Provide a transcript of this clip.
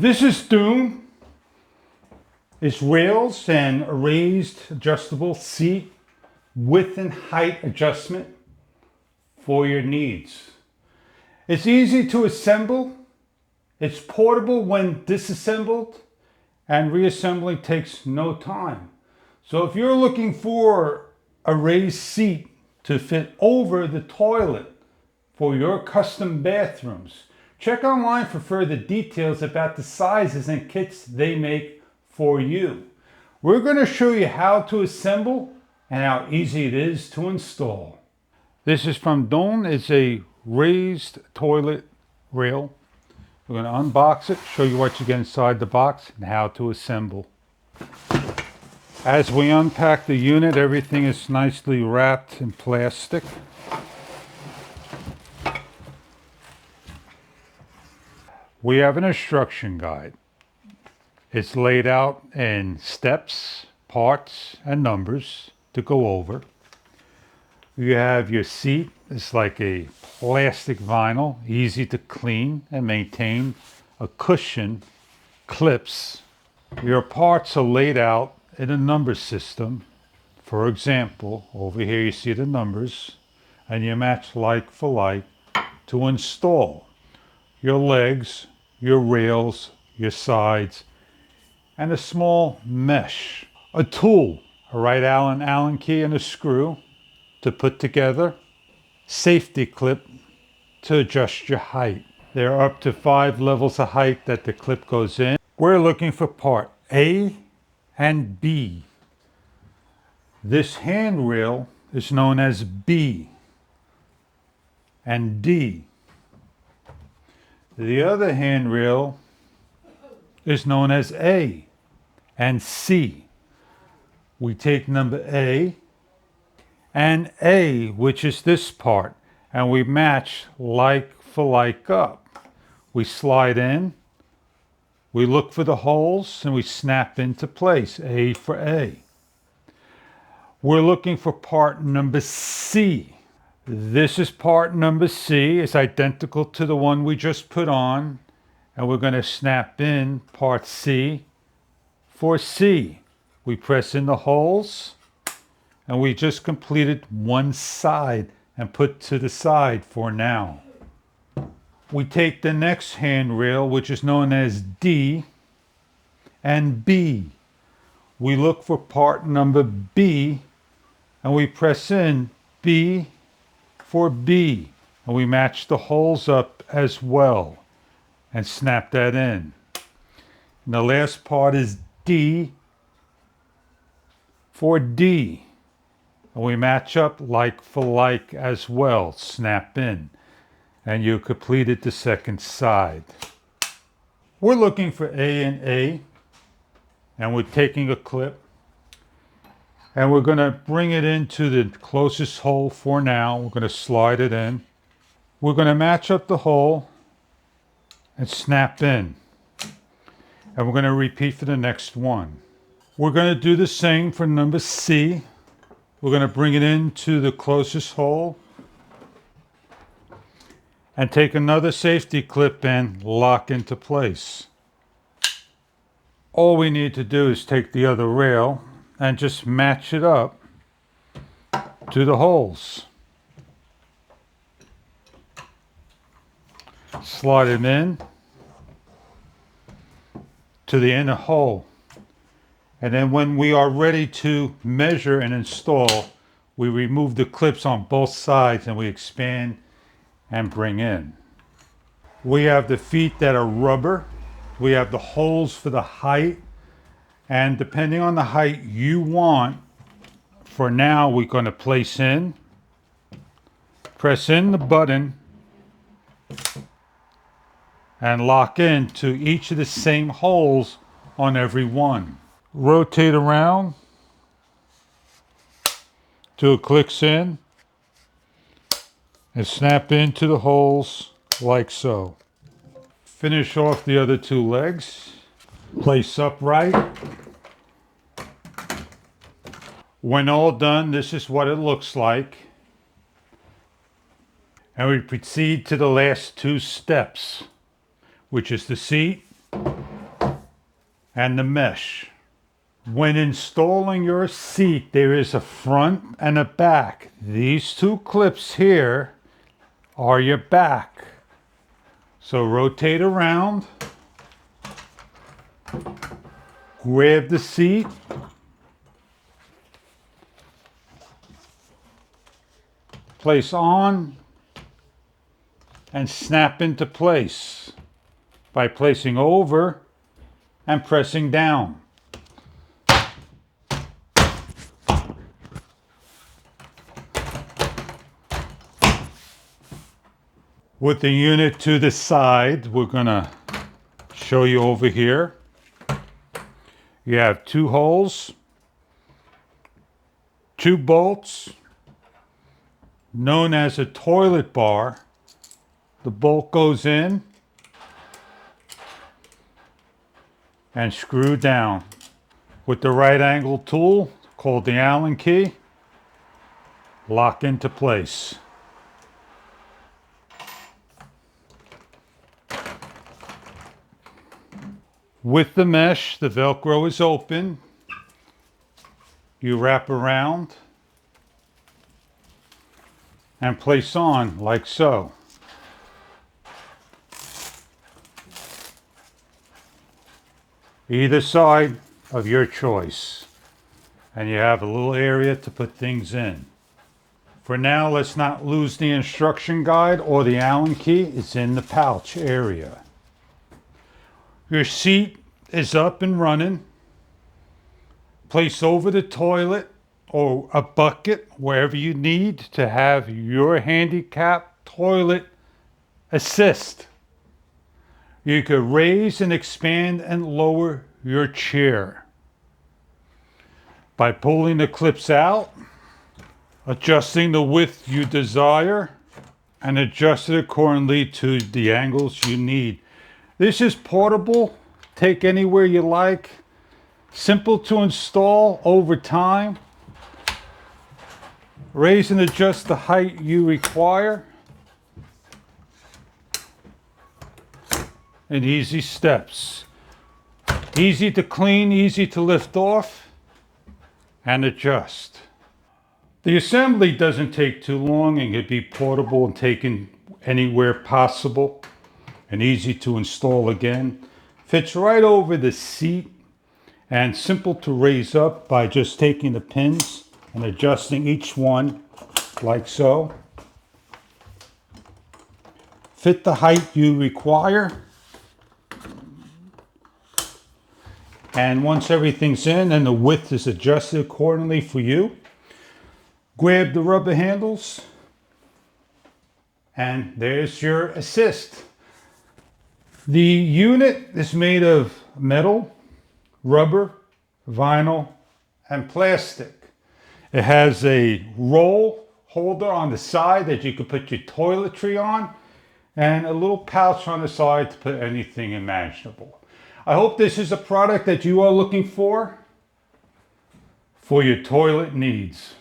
This is Doom. It's rails and a raised adjustable seat, width and height adjustment for your needs. It's easy to assemble. It's portable when disassembled, and reassembling takes no time. So if you're looking for a raised seat to fit over the toilet for your custom bathrooms, check online for further details about the sizes and kits they make for you. We're going to show you how to assemble and how easy it is to install. This is from Doom. It's a raised toilet rail. We're going to unbox it, show you what you get inside the box and how to assemble. As we unpack the unit, everything is nicely wrapped in plastic. We have an instruction guide. It's laid out in steps, parts, and numbers to go over. You have your seat. It's like a plastic vinyl, easy to clean and maintain. A cushion, clips. Your parts are laid out in a number system. For example, over here you see the numbers, and you match like for like to install your legs, your rails, your sides, and a small mesh. A tool, a right Allen key and a screw to put together. Safety clip to adjust your height. There are up to 5 levels of height that the clip goes in. We're looking for part A and B. This handrail is known as B and D. The other handrail is known as A and C. We take number A and A, which is this part, and we match like for like up. We slide in, we look for the holes, and we snap into place, A for A. We're looking for part number C. This is part number C. It's identical to the one we just put on, and we're going to snap in part C for C. We press in the holes, and we just completed one side and put to the side for now. We take the next handrail, which is known as D and B. We look for part number B, and we press in B for B, and we match the holes up as well and snap that in. And the last part is D for D, and we match up like for like as well, snap in, and you completed the second side. We're looking for A, and we're taking a clip, and we're going to bring it into the closest hole for now. We're going to slide it in. We're going to match up the hole and snap in. And we're going to repeat for the next one. We're going to do the same for number C. We're going to bring it into the closest hole and take another safety clip and lock into place. All we need to do is take the other rail and just match it up to the holes. Slide it in to the inner hole. And then when we are ready to measure and install, we remove the clips on both sides and we expand and bring in. We have the feet that are rubber. We have the holes for the height. And depending on the height you want, for now we're going to place in, press in the button, and lock into each of the same holes on every one. Rotate around till it clicks in and snap into the holes like so. Finish off the other two legs. Place upright. When all done, this is what it looks like. And we proceed to the last two steps, which is the seat and the mesh. When installing your seat, there is a front and a back. These two clips here are your back. So rotate around, grab the seat, place on, and snap into place by placing over and pressing down. With the unit to the side, we're going to show you over here. You have two holes, two bolts, known as a toilet bar. The bolt goes in and screw down. With the right angle tool, called the Allen key, lock into place. With the mesh, the Velcro is open. You wrap around and place on like so. Either side of your choice. And you have a little area to put things in. For now, let's not lose the instruction guide or the Allen key. It's in the pouch area. Your seat is up and running. Place over the toilet or a bucket, wherever you need to have your handicap toilet assist. You could raise and expand and lower your chair by pulling the clips out, adjusting the width you desire, and adjust it accordingly to the angles you need. This is portable, take anywhere you like, simple to install over time. Raise and adjust the height you require in easy steps. Easy to clean, easy to lift off and adjust. The assembly doesn't take too long and can be portable and taken anywhere possible. And easy to install again. Fits right over the seat and simple to raise up by just taking the pins and adjusting each one like so. Fit the height you require. And once everything's in and the width is adjusted accordingly for you, grab the rubber handles and there's your assist. The unit is made of metal, rubber, vinyl, and plastic. It has a roll holder on the side that you can put your toiletry on, and a little pouch on the side to put anything imaginable. I hope this is a product that you are looking for your toilet needs.